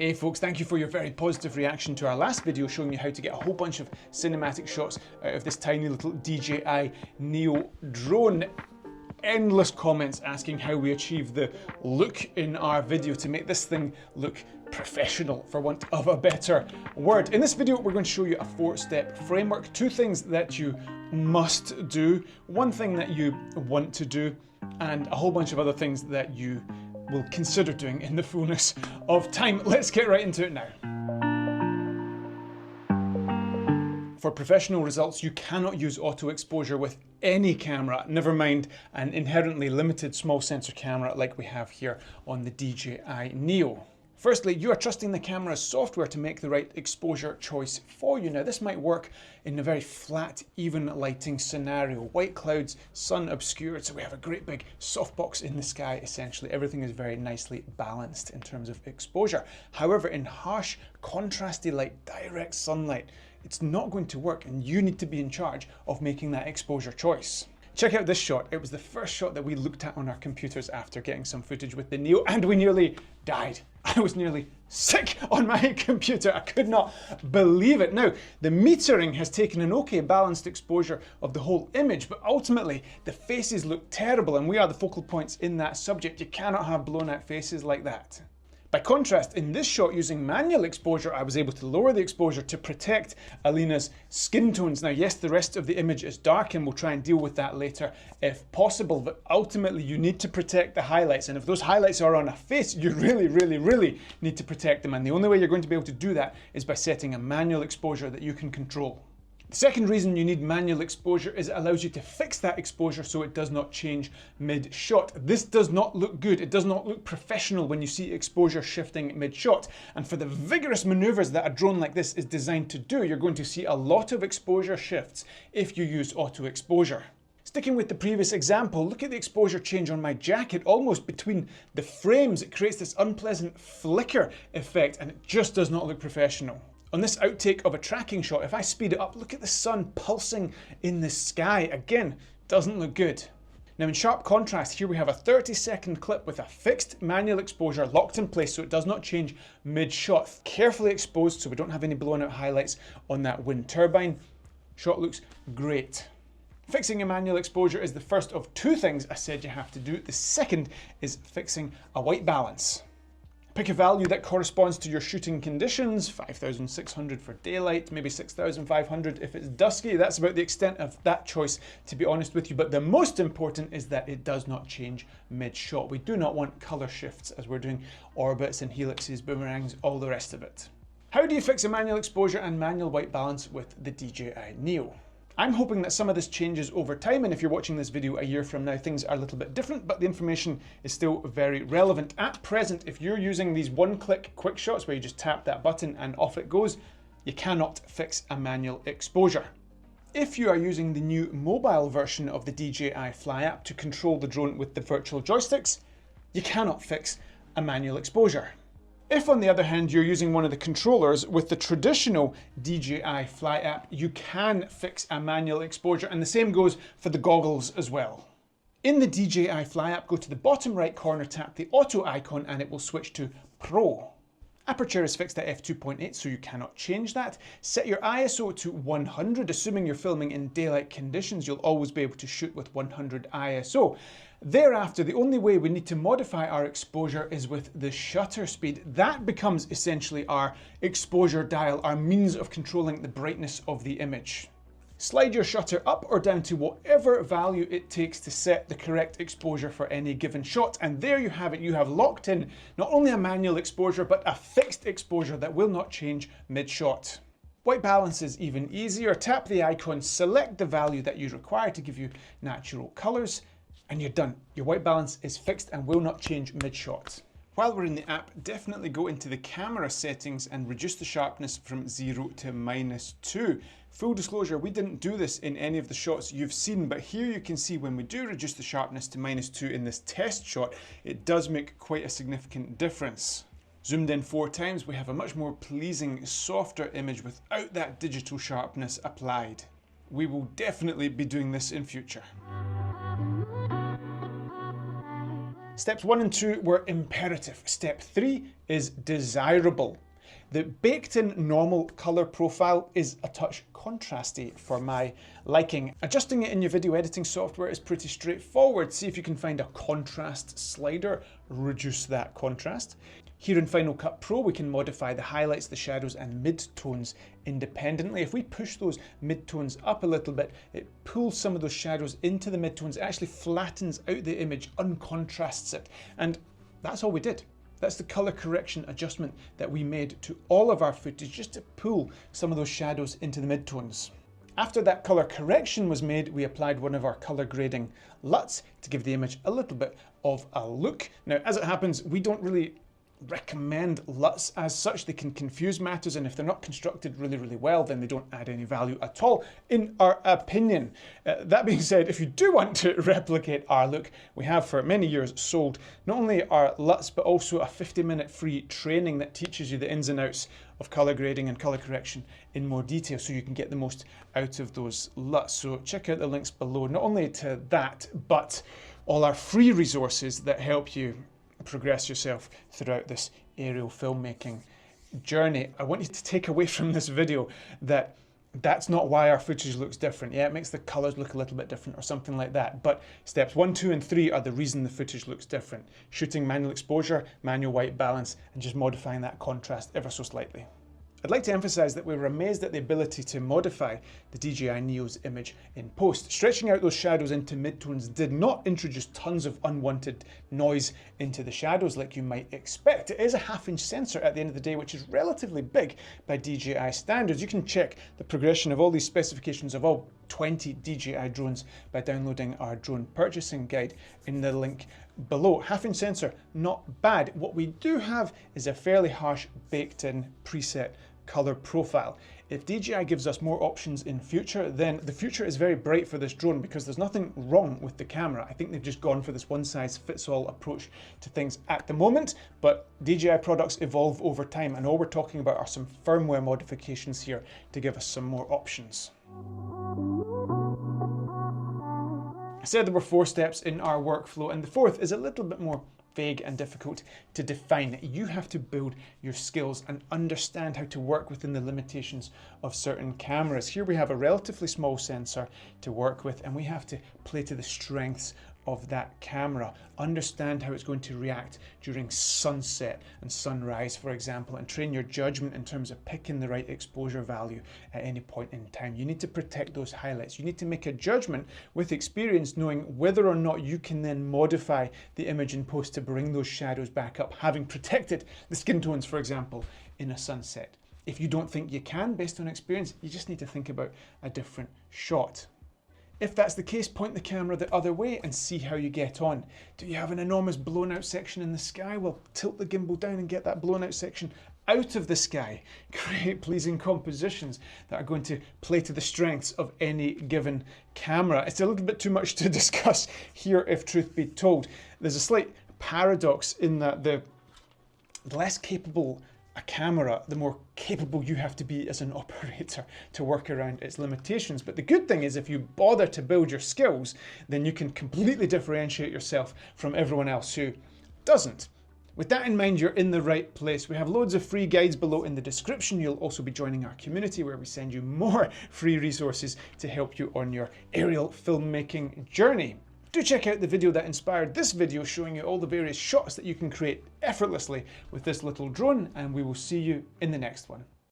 Hey folks, thank you for your very positive reaction to our last video showing you how to get a whole bunch of cinematic shots out of this tiny little DJI Neo drone. Endless comments asking how we achieve the look in our video to make this thing look professional, for want of a better word. In this video, we're going to show you a 4-step framework, 2 things that you must do, 1 thing that you want to do, and a whole bunch of other things that you will consider doing in the fullness of time. Let's get right into it now. For professional results, you cannot use auto exposure with any camera, never mind an inherently limited small sensor camera like we have here on the DJI Neo. Firstly, you are trusting the camera's software to make the right exposure choice for you. Now, this might work in a very flat, even lighting scenario. White clouds, sun obscured, so we have a great big softbox in the sky, essentially. Everything is very nicely balanced in terms of exposure. However, in harsh, contrasty light, direct sunlight, it's not going to work, and you need to be in charge of making that exposure choice. Check out this shot. It was the first shot that we looked at on our computers after getting some footage with the Neo, and we nearly died. I was nearly sick on my computer. I could not believe it. Now, the metering has taken an okay balanced exposure of the whole image, but ultimately the faces look terrible, and we are the focal points in that subject. You cannot have blown out faces like that. By contrast, in this shot using manual exposure, I was able to lower the exposure to protect Alina's skin tones. Now, yes, the rest of the image is dark, and we'll try and deal with that later if possible, but ultimately you need to protect the highlights, and if those highlights are on a face, you really need to protect them, and the only way you're going to be able to do that is by setting a manual exposure that you can control. The second reason you need manual exposure is it allows you to fix that exposure so it does not change mid-shot. This does not look good. It does not look professional when you see exposure shifting mid-shot. And for the vigorous maneuvers that a drone like this is designed to do, you're going to see a lot of exposure shifts if you use auto exposure. Sticking with the previous example, look at the exposure change on my jacket. Almost between the frames, it creates this unpleasant flicker effect, and it just does not look professional. On this outtake of a tracking shot, if I speed it up, look at the sun pulsing in the sky. Again, doesn't look good. Now, in sharp contrast, here we have a 30-second clip with a fixed manual exposure locked in place so it does not change mid-shot. Carefully exposed so we don't have any blown out highlights on that wind turbine. Shot looks great. Fixing a manual exposure is the first of 2 things I said you have to do. The second is fixing a white balance. Pick a value that corresponds to your shooting conditions, 5,600 for daylight, maybe 6,500 if it's dusky. That's about the extent of that choice, to be honest with you. But the most important is that it does not change mid-shot. We do not want color shifts as we're doing orbits and helixes, boomerangs, all the rest of it. How do you fix a manual exposure and manual white balance with the DJI Neo? I'm hoping that some of this changes over time, and if you're watching this video a year from now, things are a little bit different, but the information is still very relevant. At present, if you're using these one-click quick shots where you just tap that button and off it goes, you cannot fix a manual exposure. If you are using the new mobile version of the DJI Fly app to control the drone with the virtual joysticks, you cannot fix a manual exposure. If, on the other hand, you're using one of the controllers with the traditional DJI Fly app, you can fix a manual exposure, and the same goes for the goggles as well. In the DJI Fly app, go to the bottom right corner, tap the auto icon, and it will switch to Pro. Aperture is fixed at f2.8, so you cannot change that. Set your ISO to 100, assuming you're filming in daylight conditions, you'll always be able to shoot with 100 ISO. Thereafter, the only way we need to modify our exposure is with the shutter speed. That becomes essentially our exposure dial, our means of controlling the brightness of the image. Slide your shutter up or down to whatever value it takes to set the correct exposure for any given shot. And there you have it. You have locked in not only a manual exposure, but a fixed exposure that will not change mid-shot. White balance is even easier. Tap the icon, select the value that you require to give you natural colors, and you're done. Your white balance is fixed and will not change mid-shot. While we're in the app, definitely go into the camera settings and reduce the sharpness from 0 to -2. Full disclosure, we didn't do this in any of the shots you've seen, but here you can see when we do reduce the sharpness to -2 in this test shot, it does make quite a significant difference. Zoomed in 4 times, we have a much more pleasing, softer image without that digital sharpness applied. We will definitely be doing this in future. Steps 1 and 2 were imperative. Step 3 is desirable. The baked-in normal color profile is a touch contrasty for my liking. Adjusting it in your video editing software is pretty straightforward. See if you can find a contrast slider, reduce that contrast. Here in Final Cut Pro, we can modify the highlights, the shadows, and mid-tones independently. If we push those mid-tones up a little bit, it pulls some of those shadows into the mid-tones. It actually flattens out the image, uncontrasts it. And that's all we did. That's the color correction adjustment that we made to all of our footage, just to pull some of those shadows into the midtones. After that color correction was made, we applied one of our color grading LUTs to give the image a little bit of a look. Now, as it happens, we don't really recommend LUTs as such. They can confuse matters, and if they're not constructed really well, then they don't add any value at all, in our opinion. That being said, if you do want to replicate our look, we have for many years sold not only our LUTs, but also a 50-minute free training that teaches you the ins and outs of color grading and color correction in more detail, so you can get the most out of those LUTs. So check out the links below, not only to that, but all our free resources that help you progress yourself throughout this aerial filmmaking journey. I want you to take away from this video that that's not why our footage looks different. Yeah, it makes the colors look a little bit different or something like that, but steps 1, 2, and 3 are the reason the footage looks different. Shooting manual exposure, manual white balance, and just modifying that contrast ever so slightly. I'd like to emphasize that we were amazed at the ability to modify the DJI Neo's image in post. Stretching out those shadows into midtones did not introduce tons of unwanted noise into the shadows like you might expect. It is a 1/2-inch sensor at the end of the day, which is relatively big by DJI standards. You can check the progression of all these specifications of all 20 DJI drones by downloading our drone purchasing guide in the link below. 1/2-inch sensor, not bad. What we do have is a fairly harsh baked-in preset color profile. If DJI gives us more options in future, then the future is very bright for this drone, because there's nothing wrong with the camera. I think they've just gone for this one-size-fits-all approach to things at the moment, but DJI products evolve over time, and all we're talking about are some firmware modifications here to give us some more options. I said there were 4 steps in our workflow, and the 4th is a little bit more vague and difficult to define. You have to build your skills and understand how to work within the limitations of certain cameras. Here we have a relatively small sensor to work with, and we have to play to the strengths of that camera, understand how it's going to react during sunset and sunrise, for example, and train your judgment in terms of picking the right exposure value at any point in time. You need to protect those highlights. You need to make a judgment with experience, knowing whether or not you can then modify the image in post to bring those shadows back up, having protected the skin tones, for example, in a sunset. If you don't think you can, based on experience, you just need to think about a different shot. If that's the case, point the camera the other way and see how you get on. Do you have an enormous blown out section in the sky? Well, tilt the gimbal down and get that blown out section out of the sky. Create pleasing compositions that are going to play to the strengths of any given camera. It's a little bit too much to discuss here, if truth be told. There's a slight paradox in that the less capable a camera, the more capable you have to be as an operator to work around its limitations. But the good thing is, if you bother to build your skills, then you can completely differentiate yourself from everyone else who doesn't. With that in mind, you're in the right place. We have loads of free guides below in the description. You'll also be joining our community, where we send you more free resources to help you on your aerial filmmaking journey. Do check out the video that inspired this video, showing you all the various shots that you can create effortlessly with this little drone, and we will see you in the next one.